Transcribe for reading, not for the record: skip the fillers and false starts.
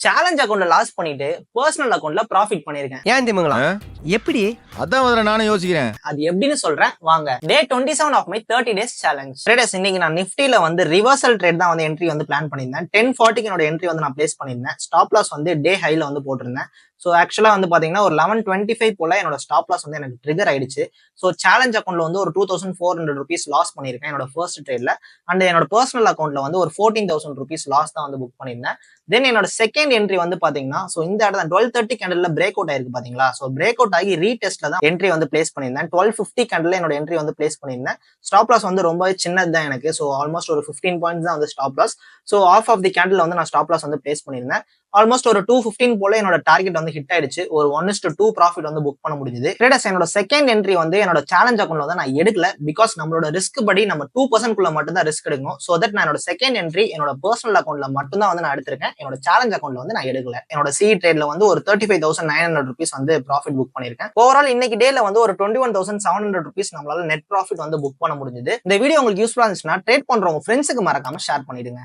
Challenge அக்கௌண்ட்ல loss பண்ணிட்டு personal அக்கௌண்ட்ல ப்ராஃபிட் பண்ணிருக்கேன். ஏன் திமுங்களா எப்படி? அதான் முதல்ல நானும் யோசிக்கிறேன். அது எப்படின்னு சொல்றேன் வாங்க. Day 27 of my 30 days challenge. Traders, இன்னைக்கு நான் நிஃப்டில வந்து ரிவர்சல் ட்ரேட் தான் வந்து என்ட்ரி வந்து பிளான் பண்ணியிருந்தேன். 10:40 என்னோட என்ட்ரி வந்து நான் பிளேஸ் பண்ணியிருந்தேன். ஸ்டாப் லாஸ் வந்து டே ஹைல வந்து போட்டிருந்தேன். ஸோ ஆக்சுவலா வந்து பாத்தீங்கன்னா ஒரு 11:25 போல என்னோட ஸ்டாப் லாஸ் வந்து எனக்கு ட்ரிகர் ஆயிடுச்சு. ஸோ சேலஞ்ச் அக்கௌண்ட்ல வந்து ஒரு 2400 rupees லாஸ் பண்ணியிருக்கேன் என்னோட ஃபர்ஸ்ட் ட்ரேட்ல. அண்ட் என்னோட பர்சனல் அக்கௌண்ட்ல வந்து ஒரு 14,000 rupees லாஸ் தான் வந்து புக் பண்ணியிருந்தேன். தென் என்னோட செகண்ட் என்ட்ரி வந்து பாத்தீங்கன்னா ஸோ இந்த இடத்துல 12:30 கேண்டல்ல பிரேக் அவுட் ஆயிருக்கு பாத்தீங்களா. ஸோ பிரேக் அவுட் ஆகி ரீடெஸ்ட்ல தான் என்ட்ரி வந்து பிளேஸ் பண்ணியிருந்தேன். 12:50 கேண்டல்ல என்னோட என்ட்ரி வந்து பிளேஸ் பண்ணியிருந்தேன். ஸ்டாப் லாஸ் வந்து ரொம்பவே சின்னது தான் எனக்கு. ஸோ ஆல்மோஸ்ட் ஒரு 15 பாயிண்ட்ஸ் தான் வந்து stop loss. So half of the candle வந்து நான் ஸ்டாப் லாஸ் வந்து பிளேஸ் பண்ணியிருந்தேன். ஆல்மோஸ்ட் ஒரு 215 போல என்னோட டார்கெட் வந்து ஹிட் ஆயிடுச்சு. ஒரு 1:2 ப்ராஃபிட் வந்து புக் பண்ண முடிஞ்சது. ட்ரேடர்ஸ், என்னோட செகண்ட் என்ட்ரி வந்து என்னோட சேலஞ்ச் அக்கௌண்ட்ல வந்து நான் எடுக்கல. பிகாஸ் நம்மளோட ரிஸ்க் படி நம்ம 2% குள்ள மட்டும் தான் ரிஸ்க் எடுக்கணும். சோ தட் நான் என்னோட செகண்ட் என்ட்ரி என்னோட பர்சனல் அக்கௌண்ட்ல மட்டும் தான் வந்து நான் எடுத்திருக்கேன். என்னோட சேலஞ்ச் அக்கௌண்ட்ல வந்து நான் எடுக்கல. என்னோட சி ட்ரேட்ல வந்து ஒரு 35,900 rupees வந்து ப்ராஃபிட் புக் பண்ணிருக்கேன். ஓவரால் இன்னைக்கு டேல வந்து ஒரு 21,700 rupees நம்மளால நெட் ப்ராஃபிட் வந்து புக் பண்ண முடிஞ்சது. இந்த வீடியோ உங்களுக்கு யூஸ்ஃபுல்லா இருந்துச்சுன்னா ட்ரேட் பண்றவங்க ஃப்ரெண்ட்ஸுக்கு மறக்காம ஷேர் பண்ணிடுங்க.